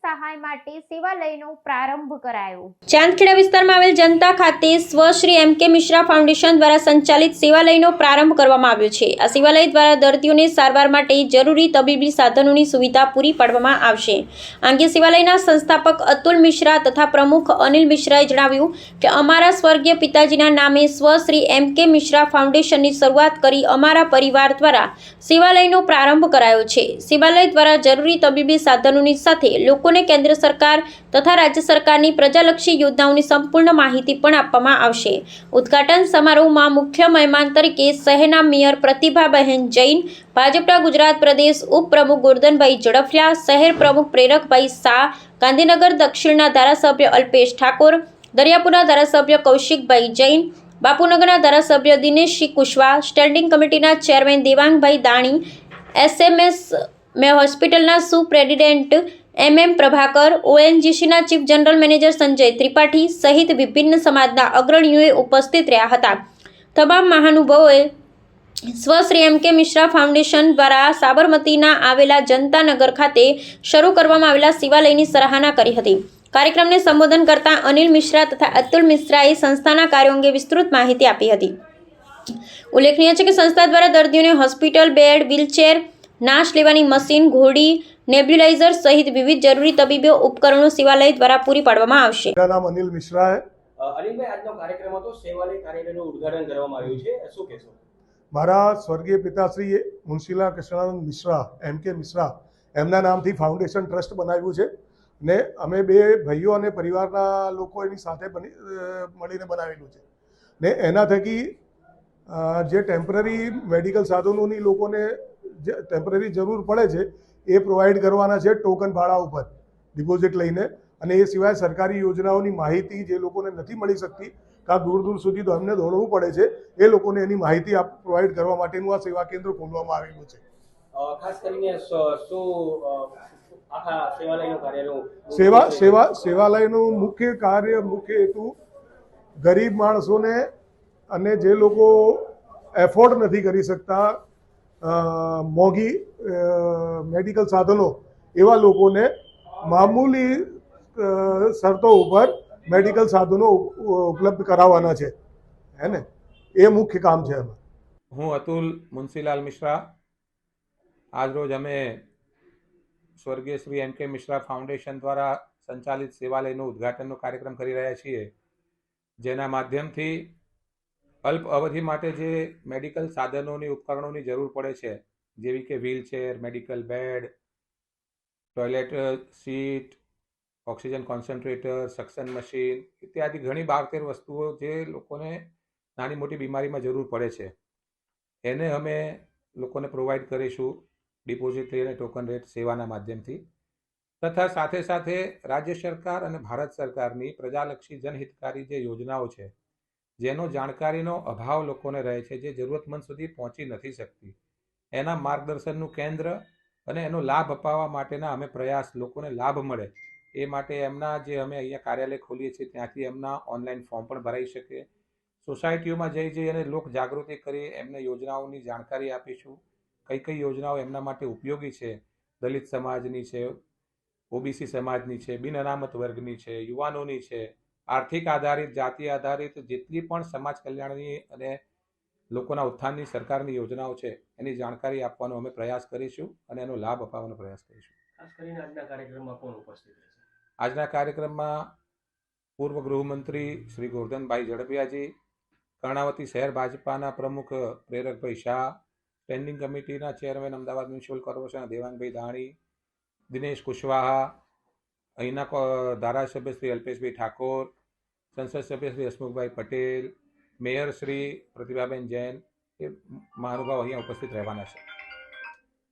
સહાય માટે સેવાલયનો પ્રારંભ કરાયો। ચાંદખેડા વિસ્તારમાં આવેલ જનતા ખાતે શ્રી એમ.કે. મિશ્રા ફાઉન્ડેશન દ્વારા સંચાલિત સેવાલયનો પ્રારંભ કરવામાં આવ્યો છે। આ સેવાલય દ્વારા દર્દીઓને સારવાર માટે જરૂરી તબીબી સાધનોની સુવિધા પૂરી પાડવામાં આવશે। આ અંગે સેવાલયના સંસ્થાપક અતુલ મિશ્રા તથા પ્રમુખ અનિલ મિશ્રાએ જણાવ્યું કે અમારા સ્વર્ગીય પિતાજીના નામે શ્રી એમ.કે. મિશ્રા ફાઉન્ડેશનની શરૂઆત કરી અમારા પરિવાર દ્વારા સેવાલયનો પ્રારંભ કરાયો છે। સેવાલય દ્વારા જરૂરી તબીબી સાધનોની સાથે લોકોને કેન્દ્ર સરકાર તથા રાજ્ય સરકારની પ્રજાલક્ષી યોજનાઓની સંપૂર્ણ માહિતી પણ આપવામાં આવશે। ઉદ્ઘાટન સમારોહમાં મુખ્ય મહેમાન તરીકે શહેરના મેયર પ્રતિભાબહેન જૈન, ભાજપના ગુજરાત પ્રદેશ ઉપપ્રમુખ ગોરધનભાઈ ઝડફિયા, શહેર પ્રમુખ પ્રેરકભાઈ શાહ, ગાંધીનગર દક્ષિણના ધારાસભ્ય અલ્પેશ ઠાકોર, દરિયાપુરના ધારાસભ્ય કૌશિકભાઈ જૈન, બાપુનગરના ધારાસભ્ય દિનેશસિંહ કુશવાહ, સ્ટેન્ડિંગ કમિટીના ચેરમેન દેવાંગભાઈ દાણી, એસએમએસ હોસ્પિટલના સુપ્રેસિડેન્ટ એમ.એમ. પ્રભાકર, ઓએનજીસીના chief general manager Sanjay Tripathi સહિત વિભિન્ન સમાજના અગ્રણીઓએ ઉપસ્થિત રહ્યા હતા। તમામ મહાનુભાવોએ શ્રી એમ.કે. મિશ્રા ફાઉન્ડેશન દ્વારા સાબરમતીના આવેલા જનતાનગર ખાતે શરૂ કરવામાં આવેલા સેવાલયની સરાહના કરી હતી। કાર્યક્રમને સંબોધન કરતા અનિલ મિશ્રા તથા અતુલ મિશ્રાએ સંસ્થાના કાર્યો અંગે વિસ્તૃત માહિતી આપી હતી। ઉલ્લેખનીય છે કે સંસ્થા દ્વારા દર્દીઓને હોસ્પિટલ બેડ, વ્હીલચેર, નાશ લેવાની મશીન, ઘોડી, નેબ્યુલાઇઝર સહિત વિવિધ જરૂરી તબીબી ઉપકરણો સેવાલય દ્વારા પૂરી પાડવામાં આવશે। मेरा नाम अनिल मिश्रा है। અનિલભાઈ, આજનો કાર્યક્રમ હતો સેવાલય કાર્યાલયનું ઉદ્ઘાટન કરવામાં આવ્યું છે, શું કહેશો? મારા સ્વર્ગીય પિતાશ્રી મુનશીલાલ કૃષ્ણાનંદ મિશ્રા એમ.કે. મિશ્રા એમના નામથી ફાઉન્ડેશન ટ્રસ્ટ બનાવ્યું છે ને અમે બે ભાઈઓ અને પરિવારના લોકો એની સાથે મળીને બનાવેલું છે ને એના થકી જે ટેમ્પરરી મેડિકલ સાધનોની લોકોને જે ટેમ્પરરી જરૂર પડે છે એ પ્રોવાઈડ કરવાના છે ટોકન ભાડા ઉપર ડિપોઝિટ લઈને। અને એ સિવાય સરકારી યોજનાઓની માહિતી જે લોકોને નથી મળી શકતી, કાં દૂર દૂર સુધી તો અમને દોડવું પડે છે, એ લોકોને એની માહિતી પ્રોવાઈડ કરવા માટેનું આ સેવા કેન્દ્ર ખોલવામાં આવેલું છે। ખાસ કરીને શું આખા સેવાલયનું કાર્યનું સેવાલયનું મુખ્ય કાર્ય, મુખ્ય હેતુ ગરીબ માણસોને અને જે લોકો એફોર્ડ નથી કરી શકતા મોંઘી મેડિકલ સાધનો, એવા લોકોને મામૂલી શરતો ઉપર મેડિકલ સાધનો ઉપલબ્ધ કરાવવાના છે, હે ને, એ મુખ્ય કામ છે એમાં। હું અતુલ મુનશીલાલ મિશ્રા, આજરોજ અમે સ્વર્ગીય શ્રી એમ.કે. મિશ્રા ફાઉન્ડેશન દ્વારા સંચાલિત સેવાલયનું ઉદ્ઘાટનનો કાર્યક્રમ કરી રહ્યા છીએ, જેના માધ્યમથી અલ્પ અવધિ માટે જે મેડિકલ સાધનોની ઉપકરણોની જરૂર પડે છે, જેવી કે wheelchair, medical bed, toilet seat, oxygen concentrator, suction machine ઇત્યાદિ ઘણી 72 વસ્તુઓ જે લોકોને નાની મોટી બીમારીમાં જરૂર પડે છે, એને અમે લોકોને પ્રોવાઈડ કરીશું ડિપોઝિટ લઈને ટોકન રેટ સેવાના માધ્યમથી। તથા સાથે સાથે રાજ્ય સરકાર અને ભારત સરકારની પ્રજાલક્ષી જનહિતકારી જે યોજનાઓ છે, જેનો જાણકારીનો અભાવ લોકોને રહે છે, જે જરૂરતમંદ સુધી પહોંચી નથી શકતી, એના માર્ગદર્શનનું કેન્દ્ર અને એનો લાભ અપાવવા માટેના અમે પ્રયાસ, લોકોને લાભ મળે એ માટે એમના જે અમે અહીંયા કાર્યાલય ખોલીએ છીએ ત્યાંથી એમના ઓનલાઈન ફોર્મ પણ ભરાઈ શકે, સોસાયટીઓમાં જઈ અને લોક જાગૃતિ કરી એમને યોજનાઓની જાણકારી આપીશું, કઈ કઈ યોજનાઓ એમના માટે ઉપયોગી છે, દલિત સમાજની છે, ઓબીસી સમાજની છે, બિન અનામત વર્ગની છે, યુવાનોની છે, આર્થિક આધારિત, જાતિ આધારિત જેટલી પણ સમાજ કલ્યાણની અને લોકોના ઉત્થાનની સરકારની યોજનાઓ છે એની જાણકારી આપવાનો અમે પ્રયાસ કરીશું અને એનો લાભ અપાવવાનો પ્રયાસ કરીશું। ખાસ કરીને આજના કાર્યક્રમમાં કોણ ઉપસ્થિત રહેશે? આજના કાર્યક્રમમાં પૂર્વ ગૃહમંત્રી શ્રી ગોરધનભાઈ ઝડફિયાજી, કર્ણાવતી શહેર ભાજપાના પ્રમુખ પ્રેરકભાઈ શાહ, સ્ટેન્ડિંગ કમિટીના ચેરમેન અમદાવાદ મ્યુનિસિપલ કોર્પોરેશનના દેવાંગભાઈ દાણી, દિનેશ કુશવાહા, અહીંના ધારાસભ્ય શ્રી અલ્પેશભાઈ ઠાકોર, સંસદ સભ્ય શ્રી હસમુખભાઈ પટેલ, મેયર શ્રી પ્રતિભાબેન જૈન, એ મહાનુભાવ અહીંયા ઉપસ્થિત રહેવાના છે।